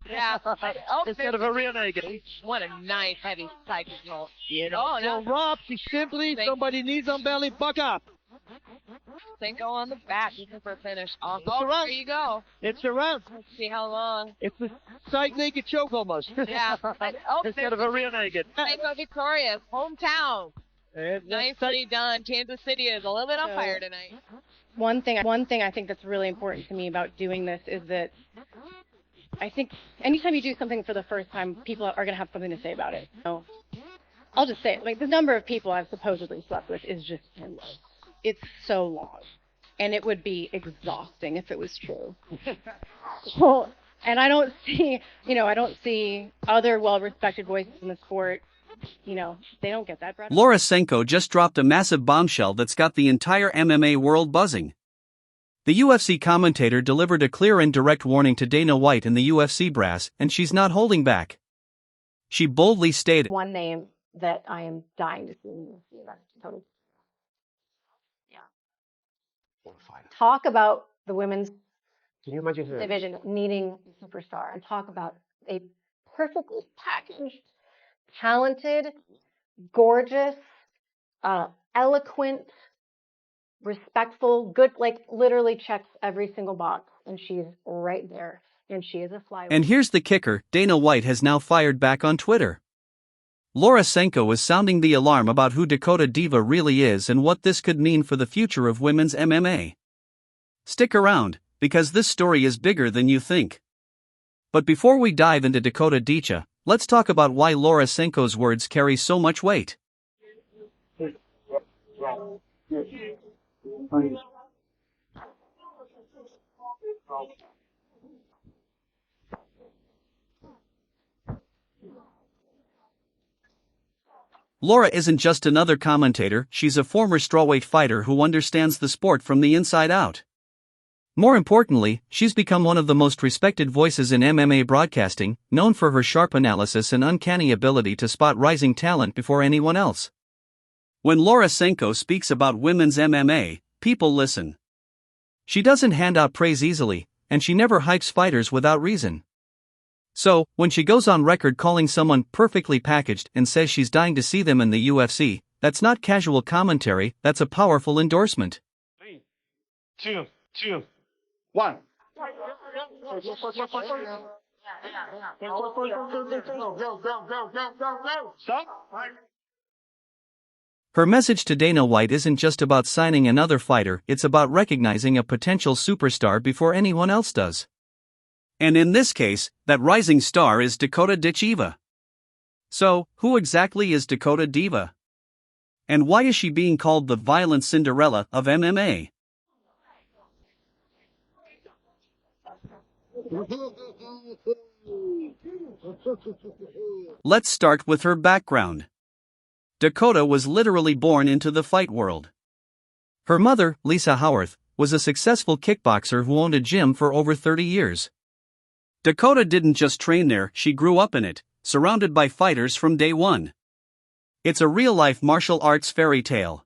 Yeah. Instead of a real naked. What a nice heavy side control. You know, so Rob, she simply, somebody needs on belly, buck up. Senko on the back, looking for a finish. Oh, there you go. It's a round. Let's see how long. It's a side naked choke almost. Yeah. Instead of a real naked. Senko victorious, hometown. Nicely done. Kansas City is a little bit on fire tonight. One thing I think that's really important to me about doing this is that I think anytime you do something for the first time, people are going to have something to say about it. So I'll just say it. Like, the number of people I've supposedly slept with is just endless. It's so long. And it would be exhausting if it was true. So, and I don't see other well-respected voices in the sport. You know, they don't get that. Laura Senko just dropped a massive bombshell that's got the entire MMA world buzzing. The UFC commentator delivered a clear and direct warning to Dana White and the UFC brass, and she's not holding back. She boldly stated, "One name that I am dying to see in the UFC, that's Dakota. Yeah. Talk about the women's division needing a superstar, and talk about a perfectly packaged, talented, gorgeous, eloquent, respectful, good, like literally checks every single box, and she's right there, and she is a flyweight." And here's the kicker, Dana White has now fired back on Twitter. Laura Senko is sounding the alarm about who Dakota Diva really is and what this could mean for the future of women's MMA. Stick around, because this story is bigger than you think. But before we dive into Dakota Ditcheva, let's talk about why Laura Senko's words carry so much weight. Laura isn't just another commentator, she's a former strawweight fighter who understands the sport from the inside out. More importantly, she's become one of the most respected voices in MMA broadcasting, known for her sharp analysis and uncanny ability to spot rising talent before anyone else. When Laura Senko speaks about women's MMA, people listen. She doesn't hand out praise easily, and she never hypes fighters without reason. So, when she goes on record calling someone perfectly packaged and says she's dying to see them in the UFC, that's not casual commentary, that's a powerful endorsement. 3, 2, 1. Stop. Her message to Dana White isn't just about signing another fighter, it's about recognizing a potential superstar before anyone else does. And in this case, that rising star is Dakota Ditcheva. So, who exactly is Dakota Diva? And why is she being called the Violent Cinderella of MMA? Let's start with her background. Dakota was literally born into the fight world. Her mother, Lisa Howarth, was a successful kickboxer who owned a gym for over 30 years. Dakota didn't just train there, she grew up in it, surrounded by fighters from day one. It's a real-life martial arts fairy tale.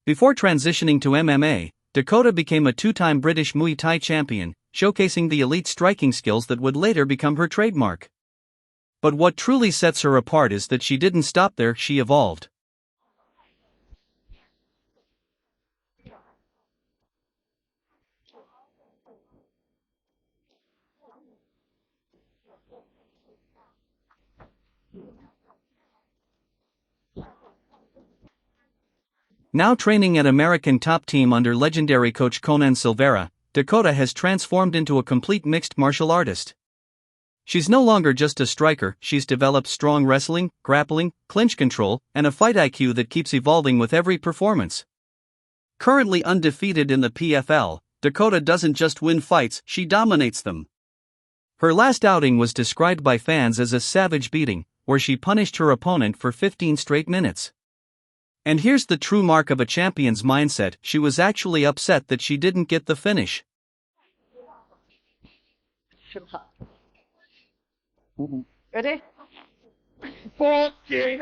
Before transitioning to MMA, Dakota became a two-time British Muay Thai champion, showcasing the elite striking skills that would later become her trademark. But what truly sets her apart is that she didn't stop there, she evolved. Now training at American Top Team under legendary coach Conan Silveira, Dakota has transformed into a complete mixed martial artist. She's no longer just a striker, she's developed strong wrestling, grappling, clinch control, and a fight IQ that keeps evolving with every performance. Currently undefeated in the PFL, Dakota doesn't just win fights, she dominates them. Her last outing was described by fans as a savage beating, where she punished her opponent for 15 straight minutes. And here's the true mark of a champion's mindset, she was actually upset that she didn't get the finish. Ready? Ready?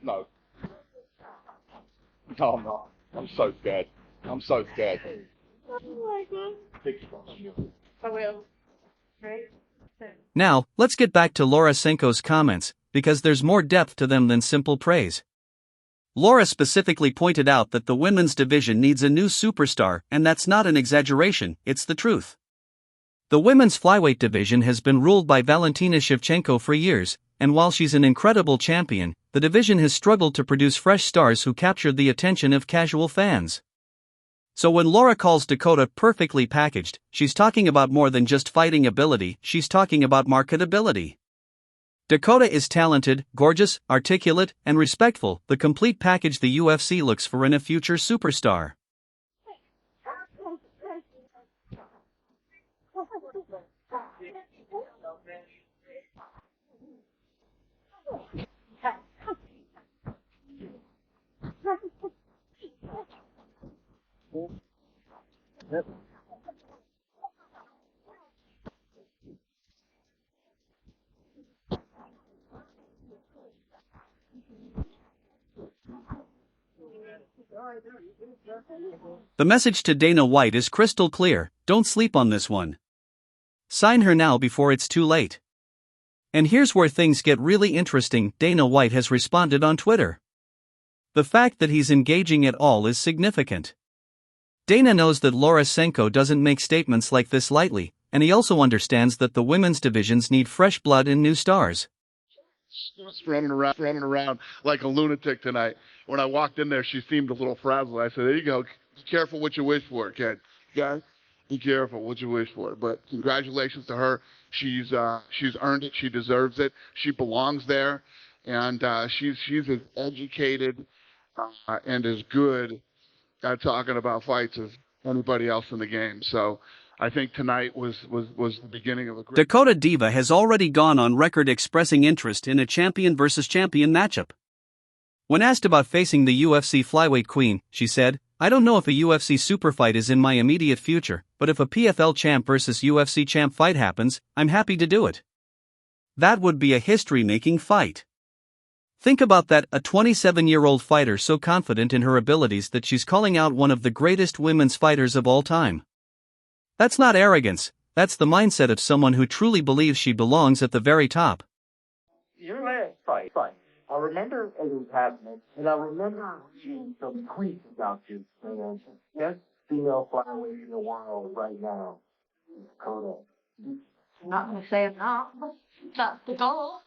No. No, I'm not. I'm so scared. I'm so scared. I will. Right? Now, let's get back to Laura Senko's comments, because there's more depth to them than simple praise. Laura specifically pointed out that the women's division needs a new superstar, and that's not an exaggeration, it's the truth. The women's flyweight division has been ruled by Valentina Shevchenko for years, and while she's an incredible champion, the division has struggled to produce fresh stars who capture the attention of casual fans. So when Laura calls Dakota perfectly packaged, she's talking about more than just fighting ability, she's talking about marketability. Dakota is talented, gorgeous, articulate, and respectful, the complete package the UFC looks for in a future superstar. The message to Dana White is crystal clear: don't sleep on this one. Sign her now before it's too late. And here's where things get really interesting. Dana White has responded on Twitter. The fact that he's engaging at all is significant. Dana knows that Laura Senko doesn't make statements like this lightly, and he also understands that the women's divisions need fresh blood and new stars. Just running around like a lunatic tonight. When I walked in there, she seemed a little frazzled. I said, there you go. Be careful what you wish for, kid. Okay? Be careful what you wish for. But congratulations to her. She's earned it. She deserves it. She belongs there. And she's as educated and as good at talking about fights as anybody else in the game. So I think tonight was the beginning of a great... Dakota Diva has already gone on record expressing interest in a champion versus champion matchup. When asked about facing the UFC flyweight queen, she said, "I don't know if a UFC super fight is in my immediate future, but if a PFL champ versus UFC champ fight happens, I'm happy to do it. That would be a history-making fight." Think about that, a 27-year-old fighter so confident in her abilities that she's calling out one of the greatest women's fighters of all time. That's not arrogance, that's the mindset of someone who truly believes she belongs at the very top. Your last fight. I remember it was happening, and I remember reading some tweets about you. And best female flyweight in the world right now, Dakota. I'm not going to say I'm not. That's the goal.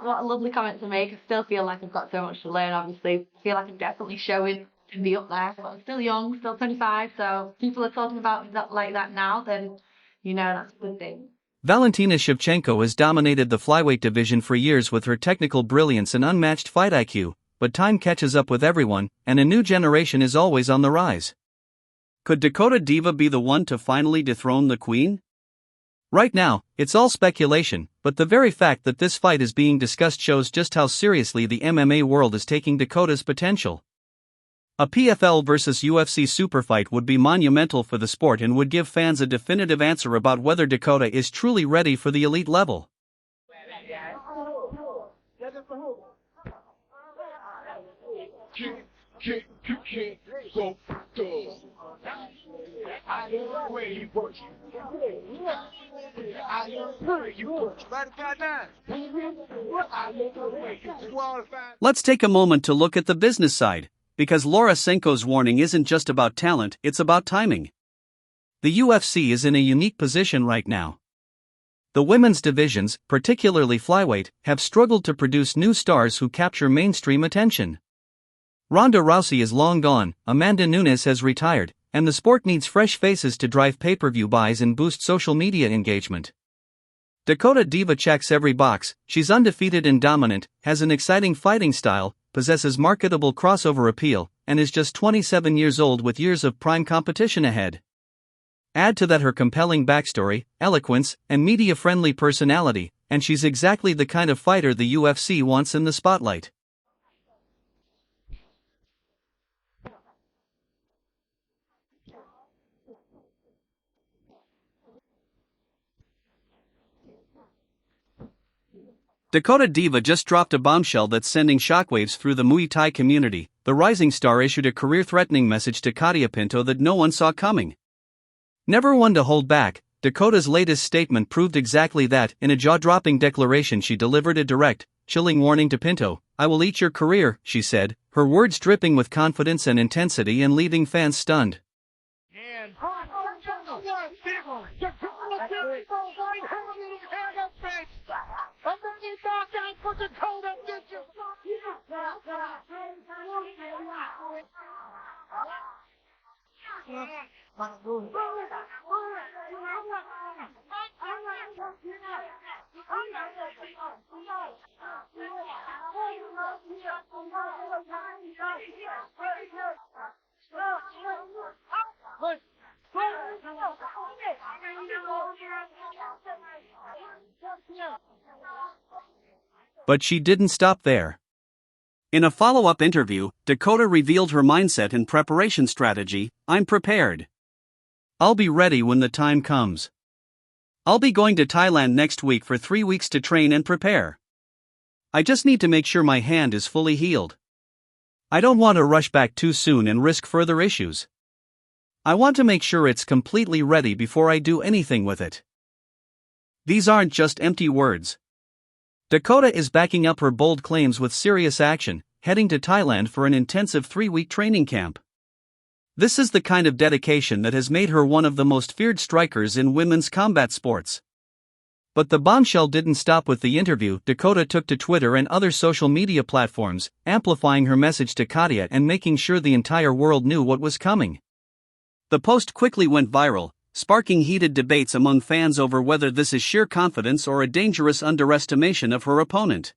What a lovely comment to make. I still feel like I've got so much to learn, obviously. I feel like I'm definitely showing to be up there. But I'm still young, still 25, so if people are talking about me like that now, then, you know, that's a good thing. Valentina Shevchenko has dominated the flyweight division for years with her technical brilliance and unmatched fight IQ, but time catches up with everyone, and a new generation is always on the rise. Could Dakota Diva be the one to finally dethrone the queen? Right now, it's all speculation, but the very fact that this fight is being discussed shows just how seriously the MMA world is taking Dakota's potential. A PFL versus UFC super fight would be monumental for the sport and would give fans a definitive answer about whether Dakota is truly ready for the elite level. Let's take a moment to look at the business side, because Laura Senko's warning isn't just about talent, it's about timing. The UFC is in a unique position right now. The women's divisions, particularly flyweight, have struggled to produce new stars who capture mainstream attention. Ronda Rousey is long gone, Amanda Nunes has retired, and the sport needs fresh faces to drive pay-per-view buys and boost social media engagement. Dakota Diva checks every box. She's undefeated and dominant, has an exciting fighting style, possesses marketable crossover appeal, and is just 27 years old with years of prime competition ahead. Add to that her compelling backstory, eloquence, and media-friendly personality, and she's exactly the kind of fighter the UFC wants in the spotlight. Dakota Diva just dropped a bombshell that's sending shockwaves through the Muay Thai community. The rising star issued a career-threatening message to Katia Pinto that no one saw coming. Never one to hold back, Dakota's latest statement proved exactly that. In a jaw-dropping declaration, she delivered a direct, chilling warning to Pinto. "I will eat your career," she said, her words dripping with confidence and intensity and leaving fans stunned. And But she didn't stop there. In a follow-up interview, Dakota revealed her mindset and preparation strategy. "I'm prepared. I'll be ready when the time comes. I'll be going to Thailand next week for 3 weeks to train and prepare. I just need to make sure my hand is fully healed. I don't want to rush back too soon and risk further issues. I want to make sure it's completely ready before I do anything with it." These aren't just empty words. Dakota is backing up her bold claims with serious action, heading to Thailand for an intensive 3-week training camp. This is the kind of dedication that has made her one of the most feared strikers in women's combat sports. But the bombshell didn't stop with the interview. Dakota took to Twitter and other social media platforms, amplifying her message to Katya and making sure the entire world knew what was coming. The post quickly went viral, sparking heated debates among fans over whether this is sheer confidence or a dangerous underestimation of her opponent.